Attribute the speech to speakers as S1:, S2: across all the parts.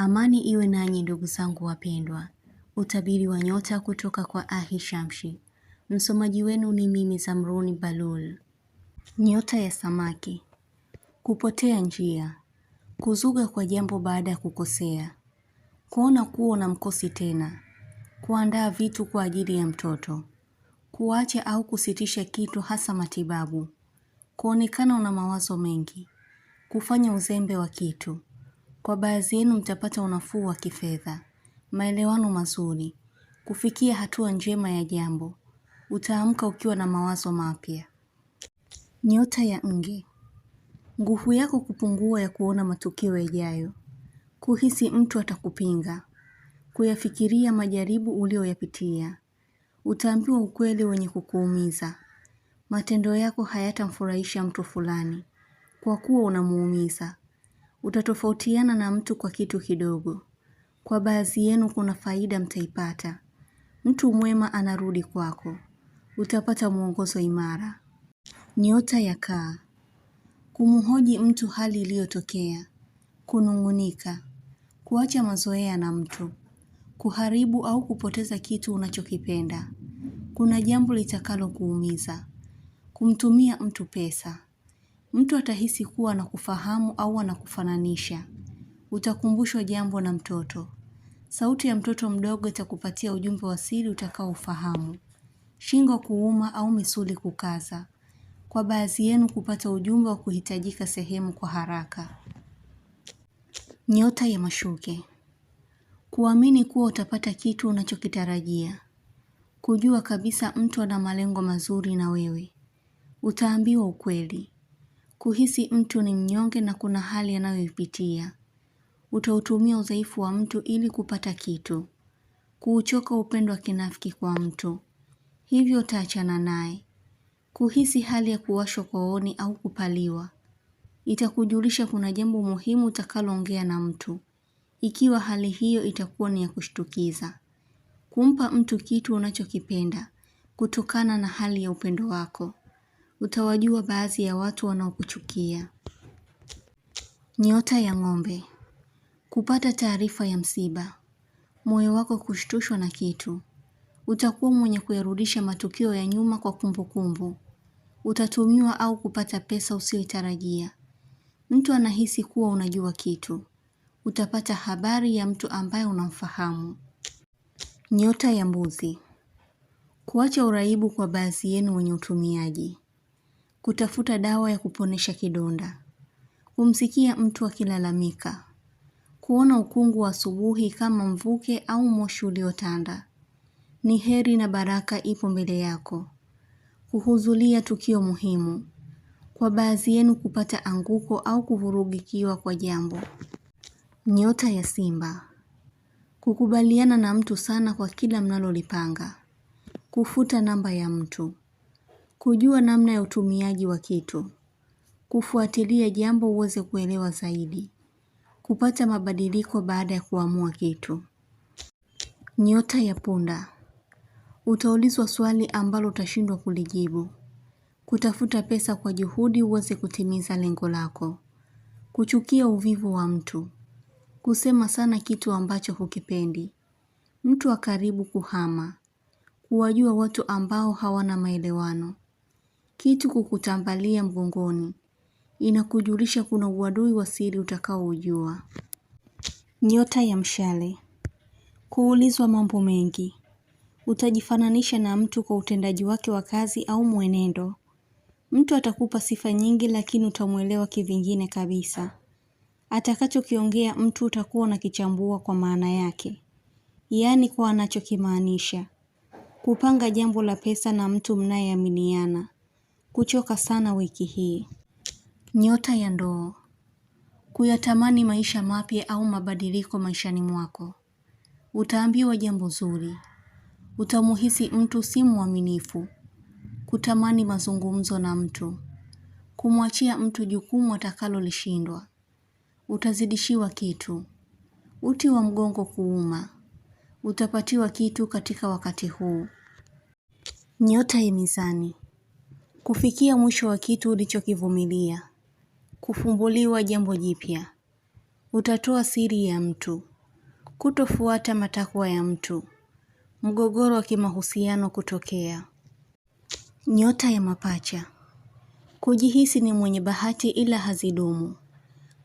S1: Amani iwe nanyi ndugu zangu wapendwa. Utabiri wa nyota kutoka kwa Ahishamshi. Msomaji wenu ni mimi Zamruni Balul. Nyota ya samaki. Kupotea njia. Kuzuga kwa jambo baada ya kukosea. Kuona kuwa na mkosi tena. Kuandaa vitu kwa ajili ya mtoto. Kuacha au kusitisha kitu hasa matibabu. Kuonekana una mawazo mengi. Kufanya uzembe wa kitu. Kwa baadhi yenu mtapata unafuu wa kifedha, maelewano mazuri, kufikia hatua njema ya jambo, utaamka ukiwa na mawazo mapya. Nyota ya Nge. Nguvu yako kupungua ya kuona matukio yajayo, kuhisi mtu atakupinga, kuyafikiria majaribu ulioyapitia, utaambiwa ukweli wenye kukuumiza, matendo yako hayatamfurahisha mtu fulani, kwa kuwa unamuumiza. Utatofautiana na mtu kwa kitu kidogo. Kwa baadhi yenu kuna faida mtaipata. Mtu mwema anarudi kwako. Utapata mwongozo imara. Nyota ya Kaa. Kumhoji mtu hali iliyotokea. Kunung'unika. Kuacha mazoea na mtu. Kuharibu au kupoteza kitu unachokipenda. Kuna jambo litakalo kuumiza. Kumtumia mtu pesa. Mtu atahisi kuwa anakufahamu au anakufananisha. Utakumbushwa jambo na mtoto. Sauti ya mtoto mdogo itakupatia ujumbe wa siri utakao ufahamu. Shingo kuuma au misuli kukaza. Kwa baadhi yenu kupata ujumbe wa kuhitajika sehemu kwa haraka. Nyota ya Mashuke. Kuamini kuwa utapata kitu unachokitarajia. Kujua kabisa mtu ana malengo mazuri na wewe. Utaambiwa ukweli. Kuhisi mtu ni mnyonge na kuna hali anayoipitia. Utautumia udhaifu wa mtu ili kupata kitu. Kuuchoka upendo wa kinafiki kwa mtu. Hivyo utaachana naye. Kuhisi hali ya kuwashwa kooni au kupaliwa. Itakujulisha kuna jambo muhimu utakaloongea na mtu. Ikiwa hali hiyo itakuwa ni ya kushtukiza. Kumpa mtu kitu unachokipenda. Kutokana na hali ya upendo wako. Utawajua baadhi ya watu wanaokuchukia. Nyota ya Ng'ombe. Kupata taarifa ya msiba. Moyo wako kushtushwa na kitu. Utakuwa mwenye kuyarudisha matukio ya nyuma kwa kumbukumbu. Utatumiwa au kupata pesa usiyoitarajia. Mtu anahisi kuwa unajua kitu. Utapata habari ya mtu ambaye unamfahamu. Nyota ya Mbuzi. Kuacha uraibu kwa baadhi yenu wenye utumiaji. Kutafuta dawa ya kuponesha kidonda. Kumsikia mtu akilalamika. Kuona ukungu wa asubuhi kama mvuke au moshi uliotanda. Ni heri na baraka ipo mbele yako. Kuhudhuria tukio muhimu. Kwa baadhi yenu kupata anguko au kuvurugikiwa kwa jambo. Nyota ya Simba. Kukubaliana na mtu sana kwa kila mnalolipanga. Kufuta namba ya mtu. Kujua namna ya utumiaji wa kitu. Kufuatilia jambo uweze kuelewa zaidi. Kupata mabadiliko baada ya kuamua kitu. Nyota ya Punda. Utaulizwa swali ambalo utashindwa kulijibu. Kutafuta pesa kwa juhudi uweze kutimiza lengo lako. Kuchukia uvivu wa mtu. Kusema sana kitu ambacho hukipendi. Mtu wa karibu kuhama. Kuwajua watu ambao hawana maelewano. Kitu kukutambalia mgongoni. Inakujulisha kuna uadui wa siri utakaoujua. Nyota ya Mshale. Kuulizwa mambo mengi. Utajifananisha na mtu kwa utendaji wake wa kazi au mwenendo. Mtu atakupa sifa nyingi lakini utamuelewa kivingine kabisa. Atakachokiongea mtu utakuwa unakichambua kwa maana yake. Yaani kwa anachokimaanisha. Kupanga jambo la pesa na mtu mnayeaminiana. Kuchoka sana wiki hii. Nyota ya Ndoo. Kuyatamani maisha mapya au mabadiliko maishani mwako. Utaambiwa jambo zuri. Utamuhisi mtu si mwaminifu. Kutamani mazungumzo na mtu. Kumwachia mtu jukumu atakalolishindwa. Utazidishiwa kitu. Uti wa mgongo kuuma. Utapatiwa kitu katika wakati huu. Nyota ya Mizani. Kufikia mwisho wa kitu ulichokivumilia. Kufumbuliwa jambo jipya. Utatoa siri ya mtu. kutofuata matakwa ya mtu, mgogoro wa kimahusiano kutokea. Nyota ya mapacha. Kujihisi ni mwenye bahati ila hazidumu.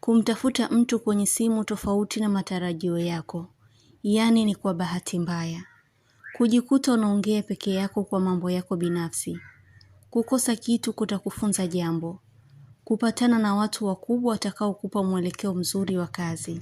S1: Kumtafuta mtu kwenye simu tofauti na matarajio yako, yaani ni kwa bahati mbaya. Kujikuta unaongea peke yako kwa mambo yako binafsi. Kukosa kitu kutakufunza jambo. Kupatana na watu wakubwa watakao kupa mwelekeo mzuri wa kazi.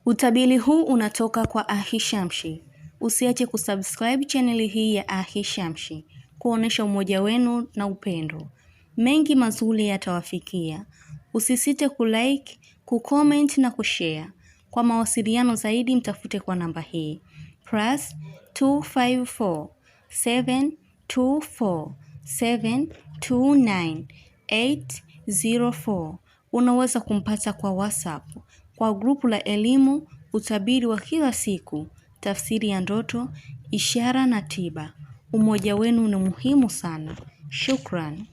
S1: Utabiri huu unatoka kwa Ahishamshi. Usiache kusubscribe channel hii ya Ahishamshi, kuonesha umoja wenu na upendo. Mengi mazuri yatawafikia. Usisite kulike, kucomment na kushare. Kwa mawasiliano zaidi mtafute kwa namba hii +254 724 729 804. Unaweza kumpata kwa WhatsApp, kwa grupu la elimu, utabiri wa kila siku, tafsiri ya ndoto, ishara na tiba. Umoja wenu ni muhimu sana. Shukran.